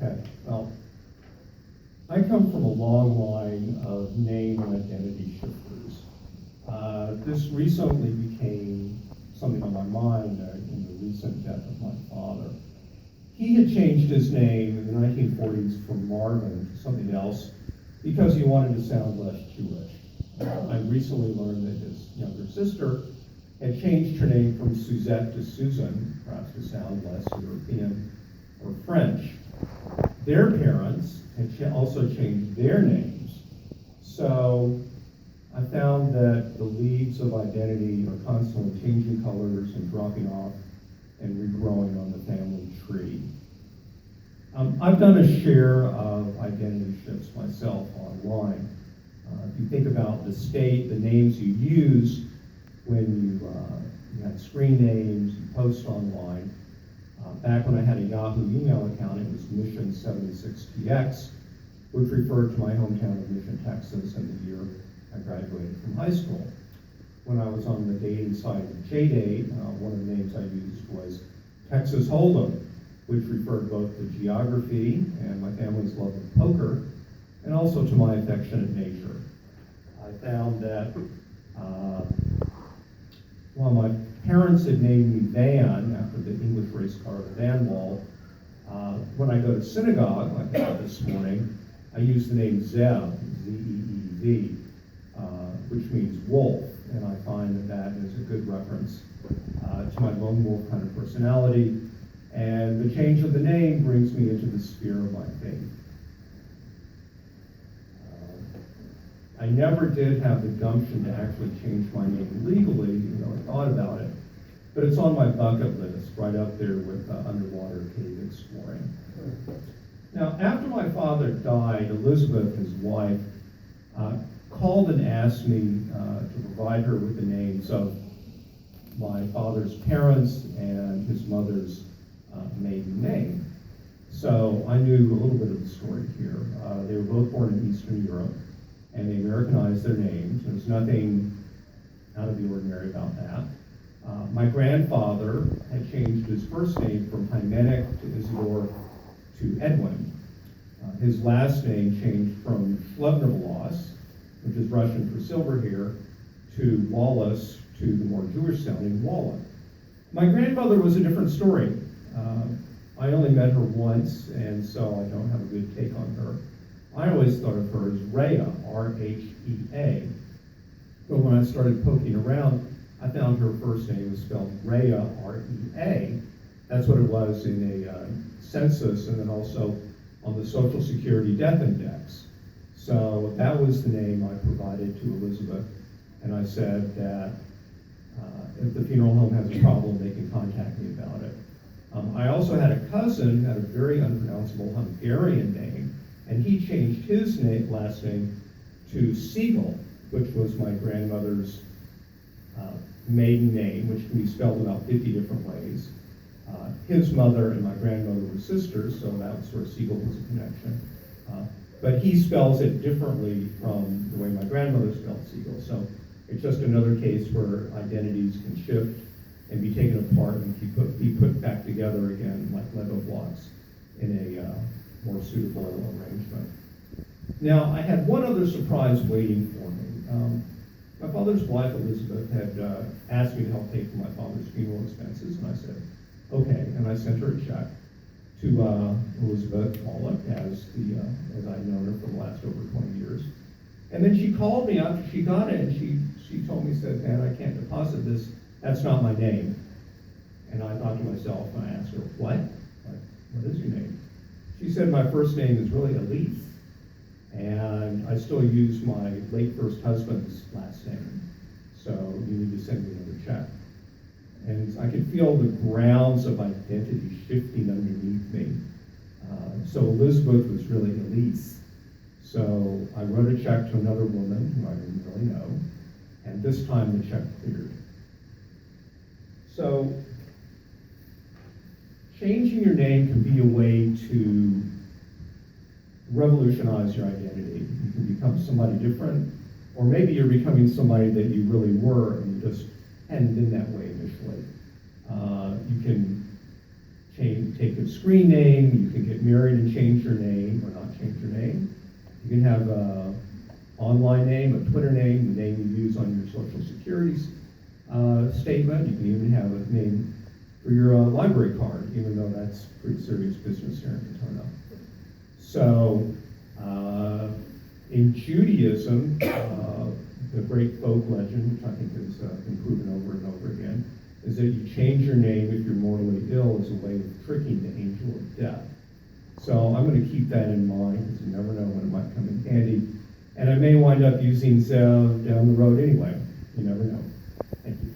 Okay, well, I come from a long line of name and identity shifters. This recently became something on my mind in the recent death of my father. He had changed his name in the 1940s from Marvin to something else because he wanted to sound less Jewish. I recently learned that his younger sister had changed her name from Suzette to Susan, perhaps to sound less European or French. Their parents had also changed their names. So I found that the leaves of identity are constantly changing colors and dropping off and regrowing on the family tree. I've done a share of identity shifts myself online. If you think about the state, the names you use when you have screen names, you post online. Back when I had a Yahoo email account, it was Mission 76TX, which referred to my hometown of Mission, Texas, and the year I graduated from high school. When I was on the dating site of JDate, one of the names I used was Texas Hold'em, which referred both to geography and my family's love of poker, and also to my affectionate nature. I found that while my parents had named me Van after the English race car, the Van Wall, when I go to synagogue, like I did this morning, I use the name Zeev, Z-E-E-V, which means wolf, and I find that that is a good reference to my lone wolf kind of personality, and the change of the name brings me into the sphere of my faith. I never did have the gumption to actually change my name legally, even though I thought about it. But it's on my bucket list, right up there with underwater cave exploring. Now, after my father died, Elizabeth, his wife, called and asked me to provide her with the names of my father's parents and his mother's maiden name. So I knew a little bit of the story here. They were both born in Eastern Europe, and they Americanized their names. There's nothing out of the ordinary about that. My grandfather had changed his first name from Hymenik to Isidore to Edwin. His last name changed from Schlebnervlos, which is Russian for silver here, to Wallace, to the more Jewish sounding Walla. My grandmother was a different story. I only met her once, and so I don't have a good take on her. I always thought of her as Rhea, R-H-E-A. But when I started poking around, I found her first name was spelled Rhea, R-E-A. That's what it was in a census, and then also on the Social Security Death Index. So that was the name I provided to Elizabeth, and I said that if the funeral home has a problem, they can contact me about it. I also had a cousin who had a very unpronounceable Hungarian name, and he changed his last name to Siegel, which was my grandmother's maiden name, which can be spelled about 50 different ways. His mother and my grandmother were sisters, so that was where Siegel was a connection. But he spells it differently from the way my grandmother spelled Siegel. So it's just another case where identities can shift and be taken apart and be put back together again like Lego blocks in a more suitable arrangement. Now, I had one other surprise waiting for me. My father's wife, Elizabeth, had asked me to help pay for my father's funeral expenses, and I said, okay, and I sent her a check to Elizabeth Pollock, as I've known her for the last over 20 years. And then she called me after she got it, and she told me, said, man, I can't deposit this. That's not my name. And I thought to myself, and I asked her, what? Like, what is your name? She said, my first name is really Elise. And I still use my late first husband's last name. So you need to send me another check. And I could feel the grounds of identity shifting underneath me. So Elizabeth was really Elise. So I wrote a check to another woman who I didn't really know, and this time the check cleared. So changing your name can be a way to revolutionize your identity. You can become somebody different, or maybe you're becoming somebody that you really were and you just hadn't been that way initially. You can take a screen name, you can get married and change your name, or not change your name. You can have a online name, a Twitter name, the name you use on your social security statement. You can even have a name for your library card, even though that's pretty serious business here in Katona. So, in Judaism, the great folk legend, which I think has been proven over and over again, is that you change your name if you're mortally ill as a way of tricking the angel of death. So I'm going to keep that in mind, because you never know when it might come in handy. And I may wind up using Zev down the road anyway. You never know. Thank you.